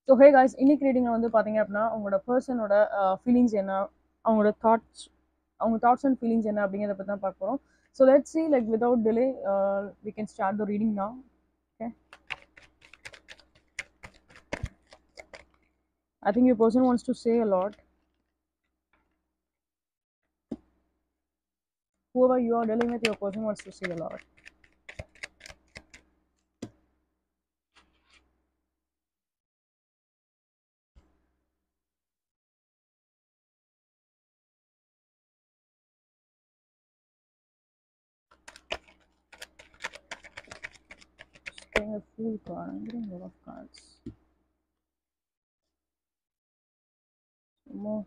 So hey guys, இன்னைக்கு ரீடிங்கில் வந்து பார்த்தீங்க அப்படின்னா உங்களோட பர்சனோட ஃபீலிங்ஸ் என்ன, அவங்களோட தாட்ஸ் அண்ட் ஃபீலிங்ஸ் என்ன அப்படிங்கிறத பற்றி தான் பார்க்க போகிறோம். So let's see like without delay we can start the reading now. Okay, I think your person wants to say a lot. Whoever you are dealing with, your person wants to say a lot. Getting a full card. I'm getting a lot of cards. More.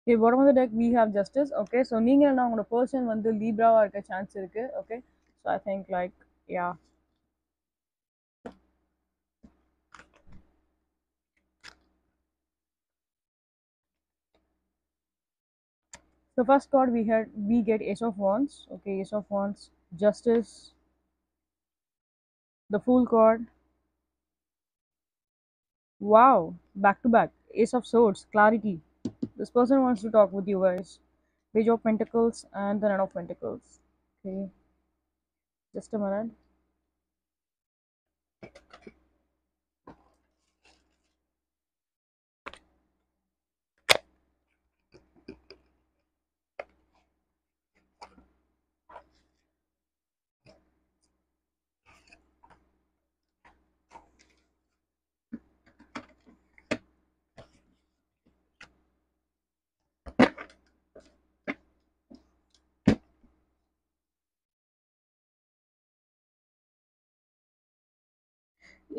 Okay, bottom of the deck we have justice. Okay, so நீங்க என்ன உங்களோட person வந்து லீப்ராவா இருக்க chance இருக்கு. Okay, so I think like yeah. So first card we get Ace of Wands. Okay, Ace of Wands, Justice, the Fool card. Wow, back to back. Ace of Swords, Clarity. This person wants to talk with you guys. Page of Pentacles and the Nine of Pentacles. Okay, just a minute.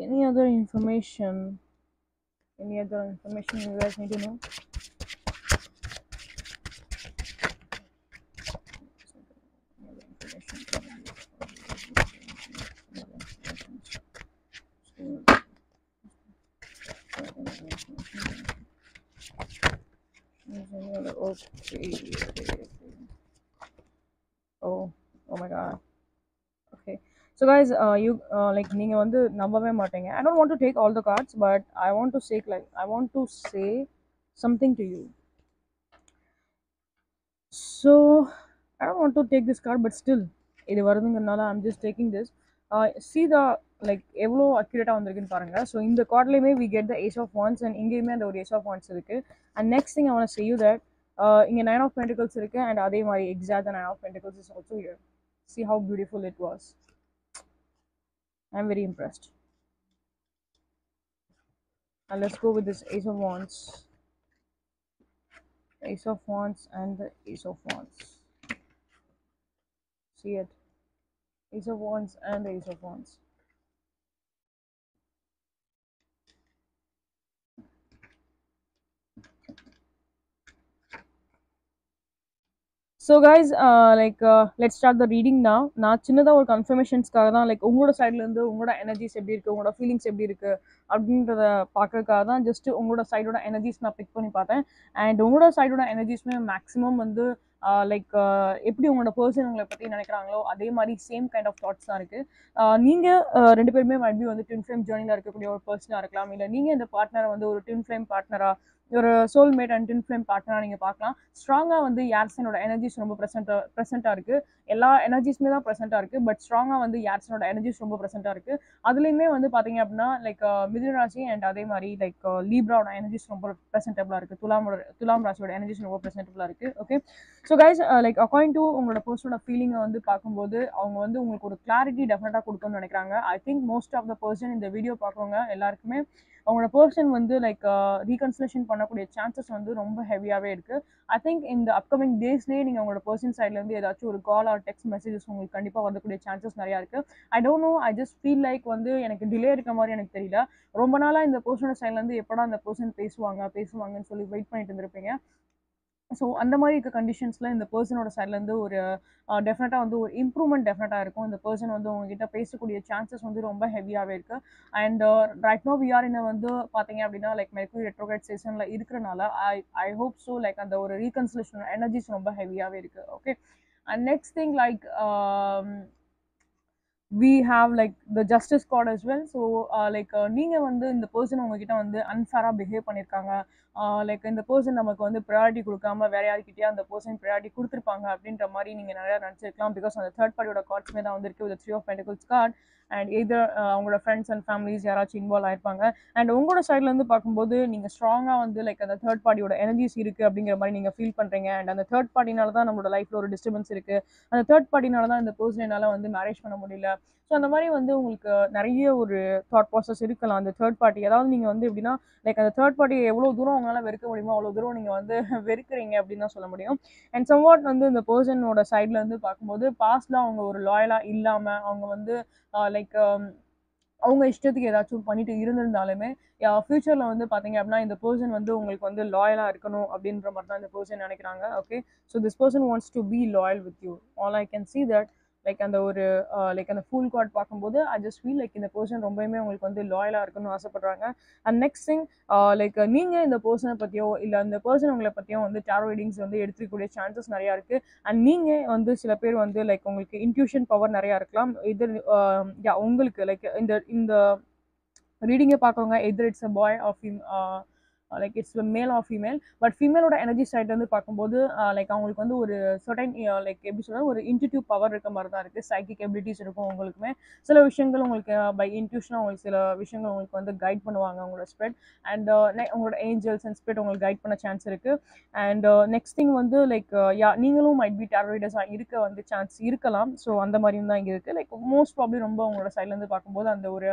Any other information? Any other information you guys need to know? Okay. Oh my god. Okay, so guys, you like நீங்க வந்து நம்பவே மாட்டீங்க. I don't want to take all the cards, but I want to say something to you. So I don't want to take this card, but still இது வருதுங்கறனால I'm just taking this. See the like எவ்வளோ அக்யூரேட்டாக வந்திருக்குன்னு பாருங்க. So இந்த கார்ட்லேயுமே we get the Ace of Wands and இங்கேயுமே அந்த ஒரு Ace of Wands இருக்கு. And next thing I want to say you that இங்கே Nine of Pentacles இருக்கு and அதே மாதிரி exact Nine of Pentacles is also here. See how beautiful it was. I'm very impressed. And let's go with this Ace of Wands. Ace of Wands and the Ace of Wands. See it? Ace of Wands and the Ace of Wands. So guys, let's start the reading now. நான் சின்னதாக ஒரு கன்ஃபர்மேஷன்ஸ்க்காக தான் like உங்களோட சைட்லேருந்து உங்களோட energies எப்படி இருக்குது, உங்களோட ஃபீலிங்ஸ் எப்படி இருக்குது அப்படின்றத பார்க்கறதுக்காக தான் ஜஸ்ட் உங்களோட சைடோட எனர்ஜிஸ் நான் பிக் பண்ணி பார்த்தேன். அண்ட் உங்களோட சைடோட எனர்ஜிஸ்மே மேக்ஸிமம் வந்து எப்படி உங்களோட பர்சன் உங்களை பற்றி நினைக்கிறாங்களோ அதே மாதிரி சேம் கைண்ட் ஆஃப் தாட்ஸ் தான் இருக்குது. நீங்கள் ரெண்டு பேருமே மறுபடியும் வந்து ட்வின் ஃப்ளேம் ஜேர்னியில் இருக்கக்கூடிய ஒரு பர்சனாக இருக்கலாம், இல்லை நீங்கள் இந்த பார்ட்னரை வந்து ஒரு ட்வின் ஃப்ளேம் பார்ட்னராக, ஒரு சோல்மேட் அண்ட் ட்வின் ஃப்ளேம் பார்ட்னராக நீங்கள் பார்க்கலாம். ஸ்ட்ராங்காக வந்து யார்சனோட எனர்ஜிஸ் ரொம்ப ப்ரெசென்ட்டாக இருக்குது. எல்லா எனர்ஜிஸுமே தான் ப்ரெசென்ட்டாக இருக்குது, பட் ஸ்ட்ராங்காக வந்து யார்சனோட எனர்ஜிஸ் ரொம்ப ப்ரெசென்ட்டாக இருக்குது. அதுலேயுமே வந்து பார்த்தீங்க அப்படின்னா லைக் மிதுன ராசி அண்ட் அதே மாதிரி லைக் லீப்ராவோட எனர்ஜிஸ் ரொம்ப ப்ரெசென்டபுளாக இருக்குது. துலாம் ராசியோட எனர்ஜிஸ் ரொம்ப ப்ரெசென்டபுளாக இருக்குது. Okay, so guys like according to உங்களோட பர்சனோட ஃபீலிங்கை வந்து பார்க்கும்போது அவங்க வந்து உங்களுக்கு ஒரு கிளாரிட்டி டெஃபினட்டாக கொடுக்கணும்னு நினைக்கிறாங்க. I think most of the person இந்த வீடியோ பார்க்குறவங்க எல்லாருக்குமே அவங்களோட பர்சன் வந்து லைக் ரீகன்சிலேஷன் பண்ணக்கூடிய சான்சஸ் வந்து ரொம்ப ஹெவியாகவே இருக்குது. ஐ திங்க் இந்த அப்கமிங் டேஸ்லேயே நீங்கள் உங்களோட பர்சன் சைட்லேருந்து ஏதாச்சும் ஒரு கால் ஆர் டெக்ஸ்ட் மெசேஜஸ் உங்களுக்கு கண்டிப்பாக வரக்கூடிய சான்சஸ் நிறையா இருக்குது. I don't know, I just feel like வந்து எனக்கு டிலே இருக்க மாதிரி எனக்கு தெரியல. ரொம்ப நாளாக இந்த பர்சனோட சைட்லேருந்து எப்படா அந்த பர்சன் பேசுவாங்கன்னு சொல்லி வெயிட் பண்ணிட்டு இருந்திருப்பீங்க. ஸோ அந்த மாதிரி இருக்க கண்டிஷன்ஸில் இந்த பர்சனோட சைட்லேருந்து ஒரு டெஃபினட்டாக வந்து ஒரு இம்ப்ரூவ்மெண்ட் டெஃபினட்டாக இருக்கும். இந்த பர்சன் வந்து உங்ககிட்ட பேசக்கூடிய சான்சஸ் வந்து ரொம்ப ஹெவியாகவே இருக்குது. And right now we are in வந்து பார்த்தீங்க அப்படின்னா லைக் மெர்க்குரி ரெட்ரோகிரேட் சீசனில் இருக்கிறனால ஐ ஹோப் ஸோ லைக் அந்த ஒரு ரீகன்சிலேஷன் எனர்ஜிஸ் ரொம்ப ஹெவியாகவே இருக்குது. Okay. And next thing like we have like the justice card as well. So like நீங்க வந்து இந்த பர்சன் உங்ககிட்ட வந்து அன்ஃபேரா பிஹேவ் பண்ணிருக்காங்க, லைக் இந்த பர்சன் நமக்கு வந்து ப்ரையாரிட்டி கொடுக்காம வேற யாருக்கிட்டயே அந்த பர்சன் ப்ரையாரிட்டி கொடுத்துருப்பாங்க அப்படின்ற மாதிரி நீங்க நிறைய நினைச்சிருக்கலாம். பிகாஸ் அந்த தேர்ட் பார்ட்டியோட கார்ட்ஸ்மே தான் வந்திருக்கு with 3 of Pentacles card. And either அவங்களோட ஃப்ரெண்ட்ஸ் அண்ட் ஃபேமிலிஸ் யாராச்சும் இன்வால்வ் ஆயிருப்பாங்க. அண்ட் உங்களோட சைட்ல இருந்து பார்க்கும்போது நீங்க ஸ்ட்ராங்கா வந்து லைக் அந்த தேர்ட் பார்ட்டியோட எனர்ஜிஸ் இருக்கு அப்படிங்கிற மாதிரி நீங்க ஃபீல் பண்றீங்க. அண்ட் அந்த தேர்ட் பார்ட்டினால தான் நம்மளோட லைஃப்ல ஒரு டிஸ்டர்பன்ஸ் இருக்கு, அந்த தேர்ட் பார்ட்டினால தான் இந்த பர்சன் என்னால வந்து மேரேஜ் பண்ண முடியல. ஸோ அந்த மாதிரி வந்து உங்களுக்கு நிறைய ஒரு தாட் ப்ராசஸ் இருக்கலாம் அந்த தேர்ட் பார்ட்டி. அதாவது நீங்கள் வந்து எப்படின்னா லைக் அந்த தேர்ட் பார்ட்டியை எவ்வளோ தூரம் அவங்களால வெறுக்க முடியுமோ அவ்வளோ தூரம் நீங்கள் வந்து வெறுக்கிறீங்க அப்படின்னு தான் சொல்ல முடியும். அண்ட் சம்வாட் வந்து இந்த பர்சனோட சைட்ல இருந்து பார்க்கும்போது பாஸ்ட்ல அவங்க ஒரு லாயலாக இல்லாமல் அவங்க வந்து லைக் அவங்க இஷ்டத்துக்கு ஏதாச்சும் பண்ணிட்டு இருந்திருந்தாலுமே ஃபியூச்சரில் வந்து பார்த்தீங்க அப்படின்னா இந்த பர்சன் வந்து உங்களுக்கு வந்து லாயலாக இருக்கணும் அப்படின்ற மாதிரி தான் இந்த பர்சன் நினைக்கிறாங்க. Okay. So this person wants to be loyal with you. All I can see that like அந்த ஒரு லைக் அந்த ஃபுல் கார்ட் பார்க்கும்போது ஐ ஜஸ்ட் ஃபீல் லைக் இந்த பர்சன் ரொம்பவுமே உங்களுக்கு வந்து லாயலாக இருக்கணும்னு ஆசைப்படுறாங்க. அண்ட் நெக்ஸ்ட் திங் லைக் நீங்கள் இந்த பர்சனை பற்றியோ இல்லை அந்த பர்சன் உங்களை பற்றியோ வந்து டேரோ ரீடிங்ஸ் வந்து எடுத்துக்கூடிய சான்சஸ் நிறையா இருக்குது. அண்ட் நீங்கள் வந்து சில பேர் வந்து லைக் உங்களுக்கு இன்ட்யூஷன் பவர் நிறையா இருக்கலாம். இது உங்களுக்கு லைக் இந்த இந்த ரீடிங்கை பார்க்கவங்க either it's a boy of like it's male or female. But ஃபீமேலோட எனர்ஜி சைட் வந்து பார்க்கும்போது லைக் அவங்களுக்கு வந்து ஒரு சர்டன் லைக் எப்படி சொல்கிறது ஒரு இன்ட்யூட்டிவ் பவர் இருக்க மாதிரி தான் இருக்குது. சைக்கிக் எபிலிட்டிஸ் இருக்கும் உங்களுக்குமே. சில விஷயங்கள் உங்களுக்கு பை இன்ட்யூஷனாக உங்களுக்கு சில விஷயங்கள் உங்களுக்கு வந்து கைட் பண்ணுவாங்க உங்களோட ஸ்ப்ரெட். அண்ட் உங்களோட ஏஞ்சல்ஸ் அண்ட் ஸ்பிரிட் உங்களுக்கு கைட் பண்ண சான்ஸ் இருக்குது. அண்ட் நெக்ஸ்ட் திங் வந்து லைக் நீங்களும் மைட் பி டேரோ ரீடர்ஸாக இருக்க வந்து சான்ஸ் இருக்கலாம். ஸோ அந்த மாதிரியும் தான் இங்கே இருக்குது. லைக் மோஸ்ட் ப்ராப்ளி ரொம்ப உங்களோட சைட்லேருந்து பார்க்கும்போது அந்த ஒரு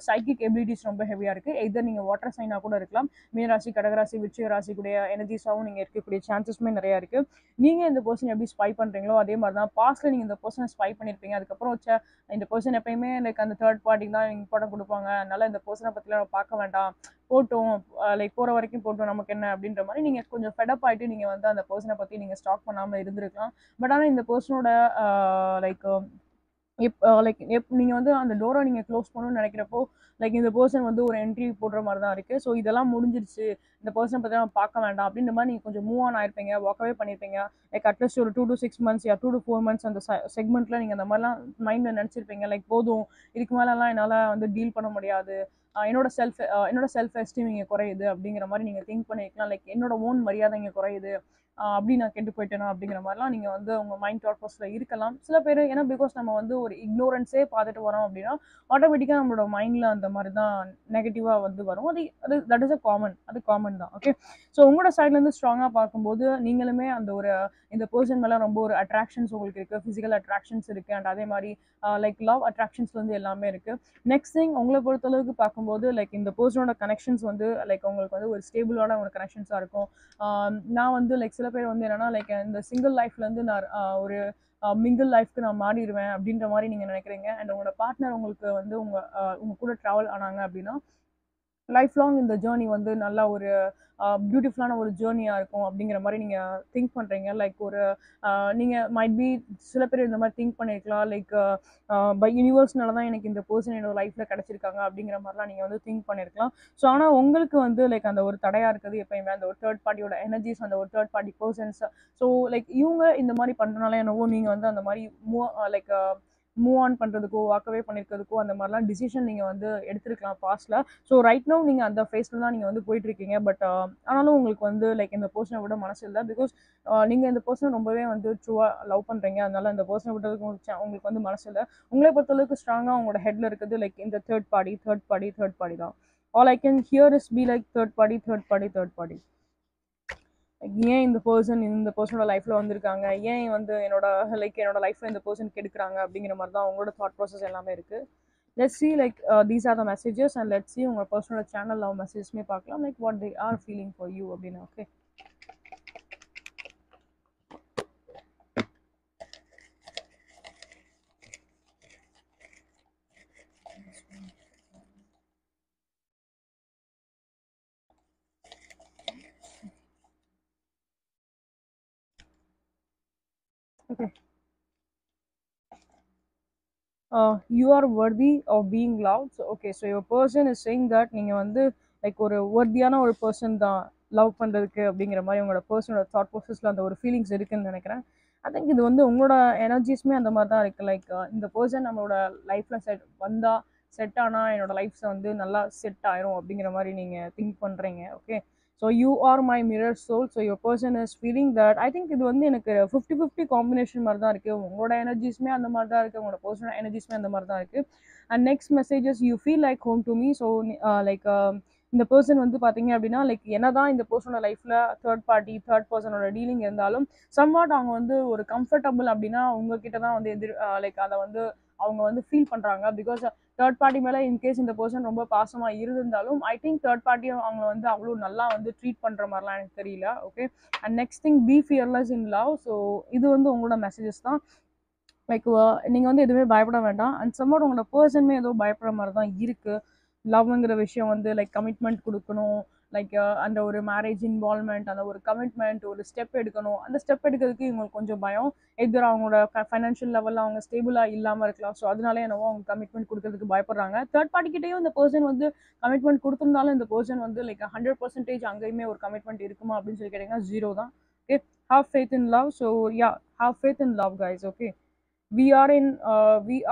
சைக்கிக் எபிலிட்டிஸ் ரொம்ப ஹெவியாக இருக்குது. எதர் நீங்கள் வாட்டர் சைனாக கூட இருக்கலாம். மீனராசி, கடகராசி, விருச்சிக ராசிக்குடைய எனர்ஜிஸாகவும் நீங்கள் இருக்கக்கூடிய சான்சஸ்மே நிறையா இருக்குது. நீங்கள் இந்த பர்சன் எப்படி ஸ்பை பண்ணுறீங்களோ அதே மாதிரி தான் பாஸ்ட்டில் நீங்கள் இந்த பர்சனை ஸ்பை பண்ணியிருப்பீங்க. அதுக்கப்புறம் வச்ச இந்த பர்சன் எப்பயுமே லைக் அந்த தேர்ட் பார்ட்டிக்கு தான் இம்பார்ட்டன் கொடுப்பாங்க. அதனால இந்த பர்சனை பற்றிலாம் நம்ம பார்க்க வேண்டாம், போட்டோம் லைக் போகிற வரைக்கும் போட்டோம் நமக்கு என்ன அப்படின்ற மாதிரி நீங்கள் கொஞ்சம் ஃபெடப் ஆகிட்டு நீங்கள் வந்து அந்த பர்சனை பற்றி நீங்கள் ஸ்டாக் பண்ணாமல் இருந்திருக்கலாம். பட் ஆனால் இந்த பர்சனோட லைக் லைக் நீங்கள் வந்து அந்த டோரை நீங்கள் க்ளோஸ் பண்ணணும்னு நினைக்கிறப்போ லைக் இந்த பர்சன் வந்து ஒரு என்ட்ரி போடுற மாதிரி தான் இருக்குது. ஸோ இதெல்லாம் முடிஞ்சிருச்சு, இந்த பர்சனை பற்றி நம்ம பார்க்க வேண்டாம் அப்படின்ற மாதிரி நீங்கள் கொஞ்சம் மூவ் ஆன் ஆயிருப்பீங்க, வாக்கவே பண்ணியிருப்பீங்க. லைக் அட்லீஸ்ட் ஒரு 2 to 6 months 2 to 4 months அந்த செக்மெண்ட்டில் நீங்கள் அந்த மாதிரிலாம் மைண்டில் நினச்சிருப்பீங்க. லைக் போதும், இதுக்கு மேலெலாம் என்னால் வந்து டீல் பண்ண முடியாது, என்னோட செல்ஃப் எஸ்டீம் இங்கே குறையுது அப்படிங்கிற மாதிரி நீங்கள் திங்க் பண்ணியிருக்கலாம். லைக் என்னோட ஓன் மரியாதை இங்கே குறையுது, அப்படி நான் கெட்டு போயிட்டேனா அப்படிங்கிற மாதிரிலாம் நீங்கள் வந்து உங்கள் மைண்ட் தாட் ப்ராசஸில் இருக்கலாம். சில பேர் ஏன்னா பிகாஸ் நம்ம வந்து ஒரு இக்னோரன்ஸே பார்த்துட்டு வரோம் அப்படின்னா ஆட்டோமேட்டிக்காக நம்மளோட மைண்டில் அந்த மாதிரி தான் நெகட்டிவாக வந்து வரும். அது அது தட் இஸ் அ காமன், அது காமன் தான். ஓகே. ஸோ உங்களோட சைட்லேருந்து ஸ்ட்ராங்காக பார்க்கும்போது நீங்களுமே அந்த ஒரு இந்த பர்சன் மேலே ரொம்ப ஒரு அட்ராக்ஷன்ஸ் உங்களுக்கு இருக்குது, ஃபிசிக்கல் அட்ராக்ஷன்ஸ் இருக்குது. அண்ட் அதே மாதிரி லைக் லவ் அட்ராக்ஷன்ஸ்லேருந்து எல்லாமே இருக்குது. நெக்ஸ்ட் திங் உங்களை பொறுத்தளவுக்கு பார்க்கும்போது லைக் இந்த பர்சனோட கனெக்ஷன்ஸ் வந்து லைக் உங்களுக்கு வந்து ஒரு ஸ்டேபிளான ஒரு கனெக்ஷன்ஸாக இருக்கும். நான் வந்து லைக் சில பேர் வந்து என்னன்னா லைக் இந்த சிங்கிள் லைஃப்லேருந்து நான் ஒரு மிங்கிள் லைஃப்க்கு நான் மாறிடுவேன் அப்படின்ற மாதிரி நீங்கள் நினைக்கிறீங்க. அண்ட் உங்களோட பார்ட்னர் உங்களுக்கு வந்து உங்கள் கூட ட்ராவல் ஆனாங்க அப்படின்னா லைஃப் லாங் இந்த ஜேர்னி வந்து நல்லா ஒரு பியூட்டிஃபுல்லான ஒரு ஜேர்னியாக இருக்கும் அப்படிங்கிற மாதிரி நீங்கள் திங்க் பண்ணுறீங்க. லைக் ஒரு நீங்கள் மைட் பி சில பேர் இந்த மாதிரி திங்க் பண்ணியிருக்கலாம். லைக் பை யூனிவர்ஸ்னால தான் எனக்கு இந்த பர்சன் என்னோட லைஃப்பில் கிடச்சிருக்காங்க அப்படிங்கிற மாதிரிலாம் நீங்கள் வந்து திங்க் பண்ணியிருக்கலாம். ஸோ ஆனால் உங்களுக்கு வந்து லைக் அந்த ஒரு தடையாக இருக்குது எப்பயுமே அந்த ஒரு தேர்ட் பார்ட்டியோட எனர்ஜிஸ், அந்த ஒரு third party persons. So like இவங்க இந்த மாதிரி பண்ணுறதுனால என்னவோ நீங்கள் வந்து அந்த மாதிரி லைக் மூவ் ஆன் பண்ணுறதுக்கோ வாக்கவே பண்ணியிருக்கிறதுக்கோ அந்த மாதிரிலாம் டிசிஷன் நீங்கள் வந்து எடுத்திருக்கலாம் பாஸ்ட்டில். ஸோ ரைட் நோ நீங்கள் அந்த ஃபேஸில் தான் நீங்கள் வந்து போயிட்டுருக்கீங்க. பட் ஆனாலும் உங்களுக்கு வந்து லைக் இந்த பர்சனை விட மனசு இல்லை. பிகாஸ் நீங்கள் இந்த பர்சனை ரொம்பவே வந்து ட்ரூவாக லவ் பண்ணுறீங்க. அதனால இந்த பர்சனை விட்டதுக்கு உங்களுக்கு வந்து மனசு இல்லை. உங்களை பொறுத்தளவுக்கு ஸ்ட்ராங்காக உங்களோட ஹெட்டில் இருக்குது லைக் இந்த தேர்ட் பார்ட்டி தான். All I can hear is be like third party. ஏன் இந்த பர்சனோட லைஃப்பில் வந்திருக்காங்க, ஏன் வந்து என்னோட லைஃப்பில் இந்த பர்சன் கெடுக்குறாங்க அப்படிங்கிற மாதிரி தான் உங்களோட தாட் ப்ராசஸ் எல்லாமே இருக்குது. Let's see like these are the messages and let's see உங்கள் பர்சனோட சேனல் லவ் மெசேஜ்மே பார்க்கலாம் like what they are feeling for you அப்படின்னு. Okay. Okay. You are worthy of being loved. So, okay, so your person is saying that நீங்க வந்து like ஒரு worthyயான ஒரு person தான் love பண்றதுக்கு அப்படிங்கிற மாதிரி உங்களோட பர்சனோட தாட் ப்ராசஸ்ல அந்த ஒரு ஃபீலிங்ஸ் இருக்குன்னு நினைக்கிறேன். ஐ திங்க் இது வந்து உங்களோட எனர்ஜிஸ்மே அந்த மாதிரி தான் இருக்கு. லைக் இந்த பர்சன் நம்மளோட லைஃப்ல செட் ஆனா என்னோட லைஃப்ஸ் வந்து நல்லா செட் ஆயிரும் அப்படிங்கிற மாதிரி நீங்க திங்க் பண்றீங்க. Okay, so you are my mirror soul. So your person is feeling that. I think இது வந்து எனக்கு 50-50 காம்பினேஷன் மாதிரி தான் இருக்குது. உங்களோட எனர்ஜிஸ்மே அந்த மாதிரி தான் இருக்குது, உங்களோட பர்சனல் எனர்ஜிஸ்மே அந்த மாதிரி தான் இருக்குது. And next messages, you feel like home to me. So like இந்த பர்சன் வந்து பார்த்தீங்க அப்படின்னா லைக் என்னதான் இந்த பர்சனோட லைஃப்பில் தேர்ட் பர்சனோட டீலிங் இருந்தாலும் சம்வாட் அவங்க வந்து ஒரு கம்ஃபர்டபுள் அப்படின்னா உங்ககிட்ட தான் வந்து லைக் அதை வந்து அவங்க வந்து ஃபீல் பண்ணுறாங்க. பிகாஸ் தேர்ட் பார்ட்டி மேலே இன்கேஸ் இந்த பர்சன் ரொம்ப பாசமாக இருந்தாலும் ஐ திங்க் தேர்ட் பார்ட்டியும் அவங்க வந்து அவ்வளோ நல்லா வந்து ட்ரீட் பண்ணுற மாதிரிலாம் எனக்கு தெரியல. Okay, and next thing, be fearless in love. So இது வந்து உங்களோட மெசேஜஸ் தான். லைக் நீங்கள் வந்து எதுவுமே பயப்பட வேண்டாம். அண்ட் சம்வாட் உங்களோட பர்சனுமே ஏதோ பயப்படுற மாதிரி தான் இருக்குது. லவ்ங்கிற விஷயம் வந்து லைக் கமிட்மெண்ட் கொடுக்கணும், லைக் அந்த ஒரு மேரேஜ் இன்வால்வ்மெண்ட், அந்த ஒரு கமிட்மெண்ட், ஒரு ஸ்டெப் எடுக்கணும். அந்த ஸ்டெப் எடுக்கிறதுக்கு இவங்களுக்கு கொஞ்சம் பயம். எதிர் அவங்களோட ஃபைனான்ஷியல் லெவலில் அவங்க ஸ்டேபிளாக இல்லாமல் இருக்கலாம். ஸோ அதனால என்னவோ அவங்க கமிட்மெண்ட் கொடுக்கறதுக்கு பயப்படுறாங்க. தேர்ட் பார்ட்டிக்கிட்டையும் இந்த பர்சன் வந்து கமிட்மெண்ட் கொடுத்துருந்தாலும் இந்த பர்சன் வந்து லைக் 100% அங்கேயுமே ஒரு கமிட்மெண்ட் இருக்குமா அப்படின்னு சொல்லி கேட்டிங்கன்னா 0 தான். Okay, have faith in love. So yeah, have faith in love guys. Okay, we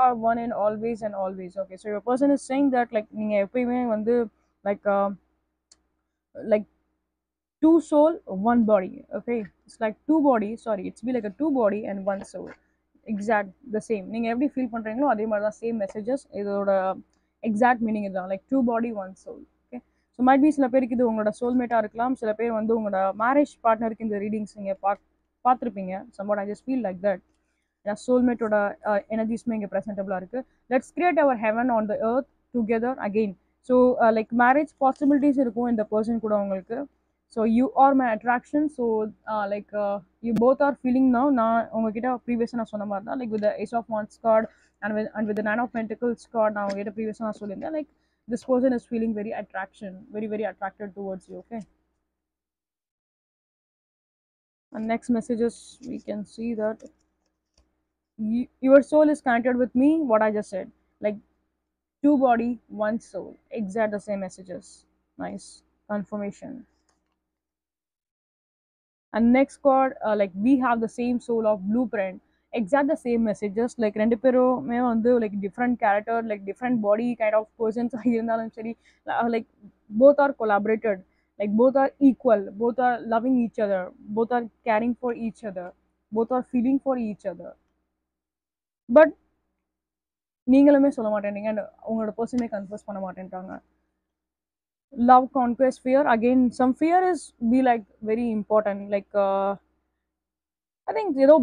are one in always and always. Okay, so your person is saying that like நீங்க எப்பயுமே வந்து like like two soul one body. Okay, it's like two body, sorry, it's be like a two body and one soul, exact the same. நீங்க எப்படி feel பண்றீங்களோ அதே மாதிரி தான் same messages. இதோட எக்ஸாக்ட் மீனிங் இதுதான், like two body one soul. Okay, so might be சில பேருக்கு இது உங்களோட சோல்மேட்டாக இருக்கலாம். சில பேர் வந்து உங்களோட மேரேஜ் பார்ட்னருக்கு இந்த ரீடிங்ஸ் நீங்கள் பார்த்துருப்பீங்க. Somewhat I just feel like that சோல்மேட்டோட எனர்ஜிஸ்மே இங்கே ப்ரெசென்டபுளாக இருக்குது. Let's create our heaven on the earth together again. So like marriage possibilities இருக்கும் இந்த பர்சன் கூட உங்களுக்கு. So you are my attraction. So like you both are feeling now. நான் உங்ககிட்ட ப்ரீவியஸாக நான் சொன்ன மாதிரி தான், like with ace of wands card and with nine of pentacles card நான் உங்ககிட்ட ப்ரீவியஸாக நான் சொல்லியிருந்தேன். Like this person is feeling very attraction, very attracted towards you. Okay, and next messages we can see that your soul is connected with me, what I just said, like two body one soul, exact the same messages. Nice confirmation. And next card, like we have the same soul of blueprint, exact the same messages. like ரெண்டு பேருமே வந்து like different character, like different body kind of persons இருந்தாலும் சரி, like both are collaborated, like both are equal, both are loving each other, both are caring for each other, both are feeling for each other. But நீங்களுமே சொல்ல மாட்டேன்றீங்க and உங்களோட பர்சனுமே confess பண்ண மாட்டேன்ட்டாங்க. Love conquest fear, again some fear is be like very important. Like I think ஏதோ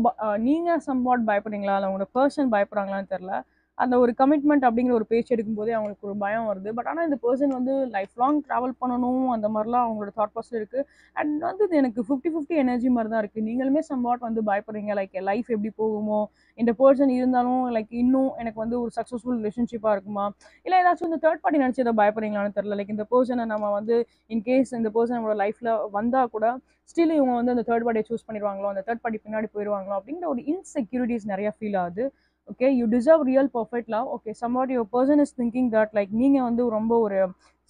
நீங்கள் somewhat பயப்படுறீங்களா இல்லை உங்களோட பர்சன் பயப்படுறாங்களான்னு தெரில. அந்த ஒரு கமிட்மெண்ட் அப்படிங்கிற ஒரு பேச்சு எடுக்கும்போதே அவங்களுக்கு ஒரு பயம் வருது. பட் ஆனால் இந்த பர்சன் வந்து லைஃப் லாங் ட்ராவல் பண்ணணும் அந்த மாதிரிலாம் அவங்களோட தாட் ப்ராசஸ் இருக்குது. அண்ட் வந்து இது எனக்கு 50-50 எனர்ஜி மாதிரி தான் இருக்குது. நீங்களுமே சம்வாட் வந்து பயப்படுறீங்க, லைக் லைஃப் எப்படி போகுமோ, இந்த பர்சன் இருந்தாலும் லைக் இன்னும் எனக்கு வந்து ஒரு சக்ஸஸ்ஃபுல் ரிலேஷன்ஷிப்பாக இருக்குமா, இல்லை ஏதாச்சும் இந்த தேர்ட் பார்ட்டி நினச்சி ஏதோ பயப்படுறீங்களான்னு தெரில. லைக் இந்த பர்சனை நம்ம வந்து இன்கேஸ் இந்த பர்சன் நம்மளோட லைஃப்பில் வந்தால் கூட ஸ்டில் இவங்க வந்து அந்த தேர்ட் பார்ட்டியை சூஸ் பண்ணிடுவாங்களோ, அந்த தேர்ட் பார்ட்டி பின்னாடி போயிடுவாங்களோ அப்படிங்கிற ஒரு இன்செக்யூரிட்டிஸ் நிறைய ஃபீல் ஆகுது. Okay, you deserve real perfect love. Okay, somewhat your person is thinking that like நீங்கள் வந்து ரொம்ப ஒரு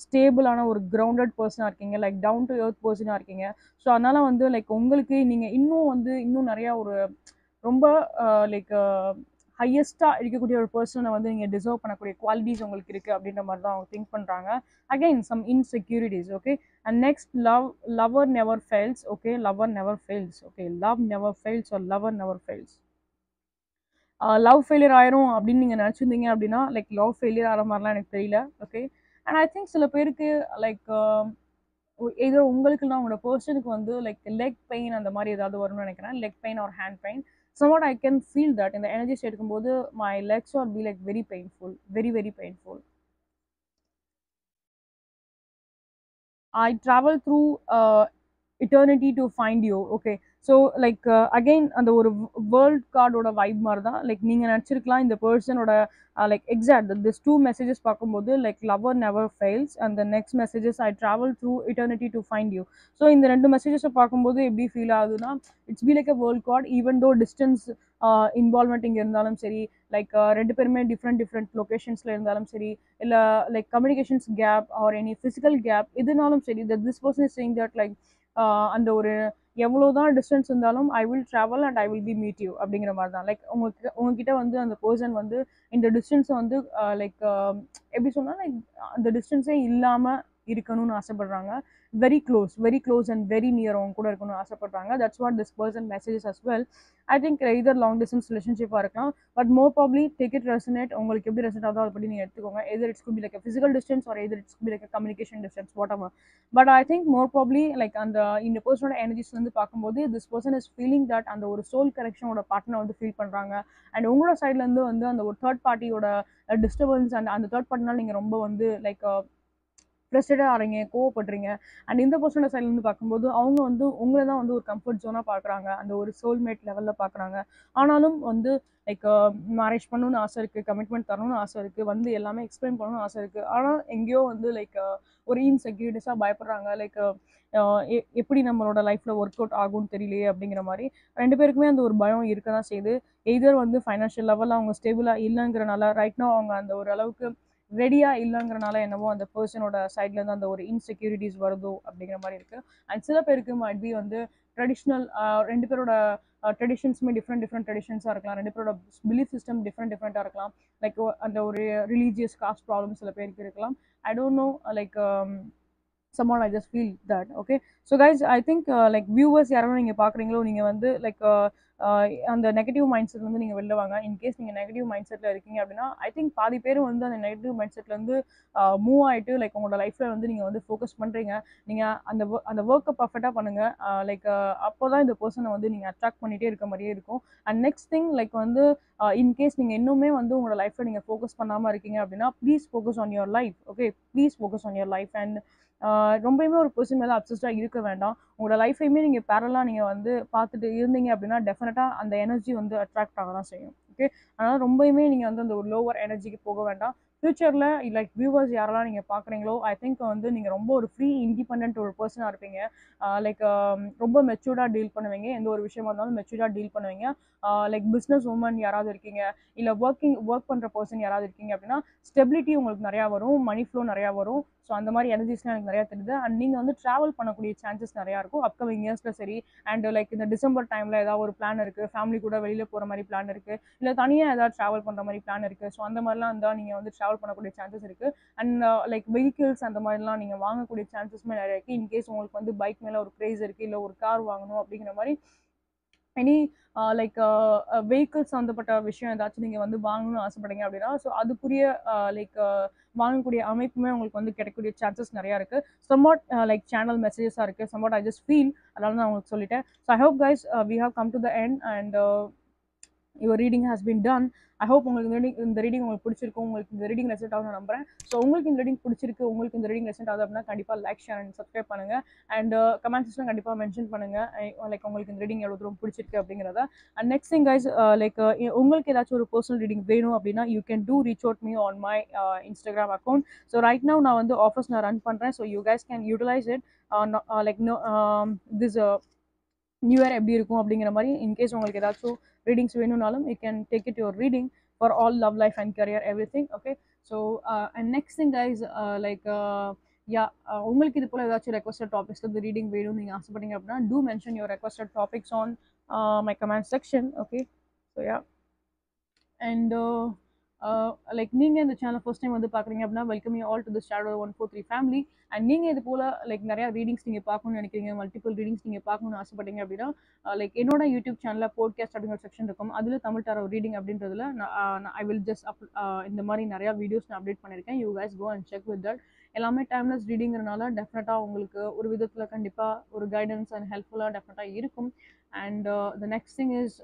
ஸ்டேபிளான ஒரு கிரவுண்டட் பர்சனாக இருக்கீங்க, லைக் டவுன் டு எர்த் பர்சனாக இருக்கீங்க. ஸோ அதனால் வந்து லைக் உங்களுக்கு நீங்கள் இன்னும் நிறையா ஒரு ரொம்ப லைக் ஹையஸ்ட்டாக இருக்கக்கூடிய ஒரு பர்சனை வந்து நீங்கள் டிசர்வ் பண்ணக்கூடிய குவாலிட்டிஸ் உங்களுக்கு இருக்குது அப்படின்ற மாதிரி தான் அவங்க திங்க் பண்ணுறாங்க. Again some insecurities. Okay, and next, lover never fails. Okay, lover never fails. Okay, love never fails or lover never fails. Love failure ஆயிரும் அப்படின்னு நீங்கள் நினச்சிருந்தீங்க அப்படின்னா லைக் லவ் ஃபெயிலியர் ஆகிற மாதிரிலாம் எனக்கு தெரியல. ஓகே, அண்ட் ஐ திங்க் சில பேருக்கு லைக் ஏதோ உங்களுக்குன்னா உங்களோட பர்சனுக்கு வந்து லைக் லெக் பெயின் அந்த மாதிரி ஏதாவது வரும்னு நினைக்கிறேன், leg pain R hand pain. somewhat I can feel that இந்த எனர்ஜிஸ் எடுக்கும்போது my legs will be like very painful, very painful. I travel through eternity to find you. Okay, so like again அந்த ஒரு world கார்டோட vibe மாதிரி தான் like நீங்க நினச்சிருக்கலாம் இந்த பர்சனோட like exact this two messages பார்க்கும்போது like lover never fails and the next messages I travel through eternity to find you. So இந்த ரெண்டு மெசேஜஸை பார்க்கும்போது எப்படி ஃபீல் ஆகுதுன்னா it's be like a world card even though distance involvement இங்கே இருந்தாலும் சரி like ரெண்டு பேருமே டிஃப்ரெண்ட் லொக்கேஷன்ஸில் இருந்தாலும் சரி இல்லை like communications gap or any physical gap எதுனாலும் சரி that this person is saying that like அந்த ஒரு எவ்வளோதான் டிஸ்டன்ஸ் இருந்தாலும் I will travel and I will be meet you அப்படிங்கிற மாதிரி தான் லைக் உங்ககிட்ட வந்து அந்த பர்சன் வந்து இந்த டிஸ்டன்ஸை வந்து லைக் எப்படி சொன்னால் லைக் அந்த டிஸ்டன்ஸே இல்லாமல் இருக்கணும்னு ஆசைப்படுறாங்க very close and very near அவங்க கூட இருக்கணும்னு ஆசைப்படுறாங்க that's what this person messages as well I think either long distance ரிலேஷன்ஷிப்பாக இருக்கலாம் but more probably take it resonate உங்களுக்கு எப்படி ரெசனேட் ஆகுதோ அதை பற்றி நீங்கள் எடுத்துக்கோங்க either it's good be like physical distance or either it's good be like communication distance whatever but I think more probably like அந்த இந்த பர்சனோட எனர்ஜிஸ் வந்து பார்க்கும்போது this person is feeling that அந்த ஒரு சோல் கனெக்ஷனோட பார்ட்னர் வந்து feel பண்ணுறாங்க and உங்களோட சைட்லேருந்து வந்து அந்த ஒரு தேர்ட் பார்ட்டியோட டிஸ்டர்பன்ஸ் அண்ட் அந்த தேர்ட் பார்ட்டினால் நீங்கள் ரொம்ப வந்து லைக் ஃப்ரஸ்ட்ரேட்டாக ஆகிறீங்க கோவப்படுறீங்க அண்ட் இந்த பர்சனோட சைட்லேருந்து பார்க்கும்போது அவங்க வந்து உங்களை தான் வந்து ஒரு கம்ஃபர்ட் ஜோனாக பார்க்குறாங்க அந்த ஒரு சோல்மேட் லெவலில் பார்க்குறாங்க ஆனாலும் வந்து லைக் மேரேஜ் பண்ணணும்னு ஆசை இருக்குது கமிட்மெண்ட் தரணும்னு ஆசை இருக்குது வந்து எல்லாமே எக்ஸ்பிளைன் பண்ணணும்னு ஆசை இருக்குது ஆனால் எங்கேயோ வந்து லைக் ஒரு இன்செக்யூரிட்டிஸாக பயப்படுறாங்க லைக் எப்படி நம்மளோட லைஃப்பில் ஒர்க் அவுட் ஆகும்னு தெரியலையே அப்படிங்கிற மாதிரி ரெண்டு பேருக்குமே அந்த ஒரு பயம் இருக்க தான் செய்யுது எய்தர் வந்து ஃபைனான்ஷியல் லெவலில் அவங்க ஸ்டேபிளாக இல்லைங்கிறனால ரைட்னா அவங்க அந்த ஒரு அளவுக்கு ரெடியாக இல்லைங்கிறனால என்னவோ அந்த பர்சனோட சைட்லேருந்து அந்த ஒரு இன்செக்யூரிட்டிஸ் வருதோ அப்படிங்கிற மாதிரி இருக்குது அண்ட் சில பேருக்கு மைட் பி வந்து ட்ரெடிஷ்னல் ரெண்டு பேரோட ட்ரெடிஷன்ஸுமே டிஃப்ரெண்ட் ட்ரெடிஷன்ஸாக இருக்கலாம் ரெண்டு பேரோட பிலீஃப் சிஸ்டம் டிஃப்ரெண்ட்டாக இருக்கலாம் லைக் அந்த ஒரு ரிலீஜியஸ் காஸ்ட் ப்ராப்ளம் சில பேருக்கு இருக்கலாம் I don't know like someone I just feel that okay so guys I think like viewers யாராவது நீங்க பாக்குறீங்களோ நீங்க வந்து like அந்த நெகட்டிவ் மைண்ட் செட்ல இருந்து நீங்க வெளில வாங்க இன்கேஸ் நீங்க நெகட்டிவ் மைண்ட் செட்ல இருக்கீங்க அப்படின்னா ஐ திங்க் பாதி பேர் வந்து அந்த நெகட்டிவ் மைண்ட் செட்ல இருந்து மூவ் ஆயிட்டு லைக் உங்களோட லைஃப்ல வந்து நீங்க வந்து ஃபோக்கஸ் பண்றீங்க நீங்க அந்த ஒர்க்கை பர்ஃபெக்டா பண்ணுங்க லைக் அப்போதான் இந்த பர்சனை வந்து நீங்க அட்ராக்ட் பண்ணிட்டே இருக்க மாதிரியே இருக்கும் அண்ட் நெக்ஸ்ட் திங் லைக் வந்து இன்கேஸ் நீங்க இன்னுமே வந்து உங்களோட லைஃப்ல நீங்க ஃபோக்கஸ் பண்ணாம இருக்கீங்க அப்படின்னா please focus on your life okay please focus on your life and ரொம்பவுமே ஒரு பர்சன் மேலே அப்சஸ்டாக இருக்க வேண்டாம் உங்களோட லைஃபையுமே நீங்கள் பேரலாக நீங்கள் வந்து பார்த்துட்டு இருந்தீங்க அப்படின்னா டெஃபினட்டாக அந்த எனர்ஜி வந்து அட்ராக்ட் ஆக தான் செய்யும் ஓகே அதனால் ரொம்பவுமே நீங்கள் வந்து அந்த ஒரு லோவர் எனர்ஜிக்கு போக வேண்டாம் ஃப்யூச்சரில் லைக் வியூவர்ஸ் யாரெல்லாம் நீங்கள் பார்க்குறீங்களோ ஐ திங்க் வந்து நீங்கள் ரொம்ப ஒரு ஃப்ரீ இண்டிபெண்ட் ஒரு பர்சனாக இருப்பீங்க லைக் ரொம்ப மெச்சூர்டாக டீல் பண்ணுவீங்க எந்த ஒரு விஷயமா இருந்தாலும் மெச்சூர்டாக டீல் பண்ணுவீங்க லைக் பிஸ்னஸ் உமன் யாராவது இருக்கீங்க இல்லை ஒர்க் பண்ணுற பர்சன் யாராவது இருக்கீங்க அப்படின்னா ஸ்டெபிலிட்டி உங்களுக்கு நிறையா வரும் மணி ஃப்ளோ நிறையா வரும் ஸோ அந்த மாதிரி எனர்ஜிஸ்லாம் எனக்கு நிறையா தெரியுது அண்ட் நீங்கள் வந்து ட்ராவல் பண்ணக்கூடிய சான்சஸ் நிறையா இருக்கும் அப்கமிங் இயர்ஸில் சரி அண்ட் லைக் இந்த டிசம்பர் டைமில் ஏதாவது ஒரு பிளான் இருக்குது ஃபேமிலி கூட வெளியில் போகிற மாதிரி பிளான் இருக்குது இல்லை தனியாக ஏதாவது ட்ராவல் பண்ணுற மாதிரி பிளான் இருக்குது ஸோ அந்த மாதிரிலாம் இருந்தால் நீங்கள் வந்து ட்ராவல் பண்ணக்கூடிய சான்சஸ் இருக்குது அண்ட் லைக் வெஹிக்கிள்ஸ் அந்த மாதிரிலாம் நீங்கள் வாங்கக்கூடிய சான்சஸ்மே நிறையா இருக்குது இன்கேஸ் உங்களுக்கு வந்து பைக் மேலே ஒரு க்ரேஸ் இருக்குது இல்லை ஒரு கார் வாங்கணும் அப்படிங்கிற மாதிரி எனி லைக் வெஹிக்கிள்ஸ் சம்மந்தப்பட்ட விஷயம் ஏதாச்சும் நீங்கள் வந்து வாங்கணும்னு ஆசைப்படுங்க அப்படின்னா ஸோ அதுக்குரிய லைக் வாங்கக்கூடிய அமைப்புமே உங்களுக்கு வந்து கிடைக்கக்கூடிய சான்சஸ் நிறையா இருக்குது சம்வாட் லைக் சேனல் மெசேஜஸாக இருக்குது சம்வாட் ஐ ஜஸ்ட் ஃபீல் அதனால நான் உங்களுக்கு சொல்லிட்டேன் so I hope guys we have come to the end and your reading has been done I hope உங்களுக்கு இந்த ரீடிங் உங்களுக்கு பிடிச்சிருக்கும் உங்களுக்கு இந்த ரீடிங் ரெசல்ட் ஆகும் நான் நம்புறேன் ஸோ உங்களுக்கு இந்த ரீடிங் பிடிச்சிருக்கு உங்களுக்கு இந்த ரீடிங் ரெசல்ட் ஆகுது அப்படின்னா கண்டிப்பாக லைக் ஷேர் அண்ட் சப்ஸ்கிரைப் பண்ணுங்க அண்ட் கமெண்ட் செக்ஷன் கண்டிப்பாக மென்ஷன் பண்ணுங்க லைக் உங்களுக்கு இந்த ரீடிங் எவ்வளோ தூரம் பிடிச்சிருக்கு அப்படிங்கிறத and next thing guys like உங்களுக்கு ஏதாச்சும் ஒரு பர்சனல் ரீடிங் வேணும் அப்படின்னா you can to reach out me on my Instagram account so right now நான் வந்து ஆஃபர்ஸ் நான் ரன் பண்ணுறேன் so you guys can utilise it like no this new year எப்படி இருக்கும் அப்படிங்கிற மாதிரி இன்கேஸ் உங்களுக்கு ஏதாச்சும் ரீடிங்ஸ் வேணும்னாலும் you can take it your reading for all love life and career every thing okay so and next thing guys like yeah உங்களுக்கு இது போல் ஏதாச்சும் ரெக்வஸ்டட் டாபிக்ஸ் வந்து ரீடிங் வேணும் நீங்கள் ஆசைப்பட்டீங்க அப்படின்னா to mention your requested topics on my comment section okay so ya and like நீங்கள் இந்த சேனல் ஃபர்ஸ்ட் டைம் வந்து பார்க்குறீங்க அப்படின்னா welcome you all to the shadow 143 family and நீங்கள் இது போல் லைக் நிறையா ரீடிங்ஸ் நீங்கள் பார்க்கணும்னு நினைக்கிறீங்க மல்டிபிள் ரீடிங்ஸ் நீங்கள் பார்க்கணும்னு ஆசைப்பட்டீங்க அப்படின்னா லைக் என்னோட யூடியூப் சேனலில் போட்காஸ்ட் அப்படிங்கிற செக்ஷன் இருக்கும் அதில் தமிழ் டாரோ ரீடிங் அப்படின்றதுல ஐ வில் ஜஸ்ட் இந்த மாதிரி நிறையா வீடியோஸ் நான் அப்டேட் பண்ணியிருக்கேன் you guys go and check with that எல்லாமே டைம்லெஸ் ரீடிங்கிறனால டெஃபினட்டாக உங்களுக்கு ஒரு விதத்தில் கண்டிப்பாக ஒரு கைடன்ஸ் அண்ட் ஹெல்ப்ஃபுல்லாக டெஃபினட்டாக இருக்கும் and the next thing is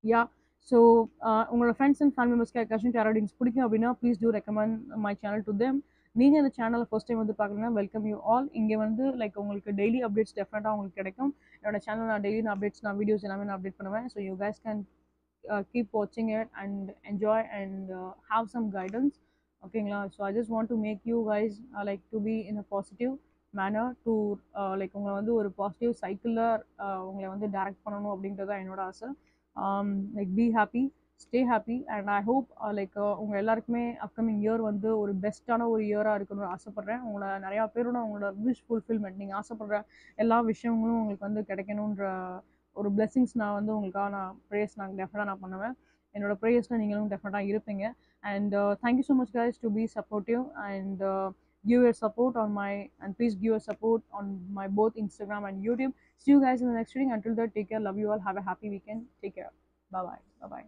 yeah so உங்களோட ஃப்ரெண்ட்ஸ் அண்ட் ஃபேமிலி மெம்பர்ஸ்க்கு யாருக்காச்சும் டேரோ ரீடிங்ஸ் பிடிக்கும் அப்படின்னா please do recommend my channel to them நீங்கள் இந்த சேனலை ஃபர்ஸ்ட் டைம் வந்து பார்க்குறீங்கன்னா வெல்கம் யூ ஆல். இங்கே வந்து லைக் உங்களுக்கு டெய்லி அப்டேட்ஸ் டெஃபினட்டாக உங்களுக்கு கிடைக்கும். என்னோட சேனல் நான் டெய்லி அப்டேட்ஸ் நான் வீடியோஸ் எல்லாமே நான் அப்டேட் பண்ணுவேன். So you guys can keep watching it and enjoy and have some guidance. ஓகேங்களா? So I just want to make you guys like to be in a positive manner to like உங்களை வந்து ஒரு positive சைக்கிளில் உங்களை வந்து direct பண்ணணும் அப்படின்றது தான் என்னோட ஆசை. Like be happy, stay happy and I hope like உங்கள் எல்லாருக்குமே அப்கமிங் இயர் வந்து ஒரு பெஸ்ட்டான ஒரு இயராக இருக்கணும்னு ஆசைப்பட்றேன். உங்களை நிறையா பேரோட உங்களோட விஷ் ஃபுல்ஃபில்மெண்ட், நீங்கள் ஆசைப்படுற எல்லா விஷயங்களும் உங்களுக்கு வந்து கிடைக்கணுன்ற ஒரு பிளெஸிங்ஸ் நான் வந்து உங்களுக்காக நான் ப்ரேயர்ஸ் நான் டெஃபினட்டாக நான் பண்ணுவேன். என்னோட ப்ரேயர்ஸில் நீங்களும் டெஃபினட்டாக இருப்பீங்க. And thank you so much guys to be supportive and give your support on my and please give your support on my both Instagram and YouTube. See you guys in the next reading. Until then, take care, love you all, have a happy weekend, take care, bye bye.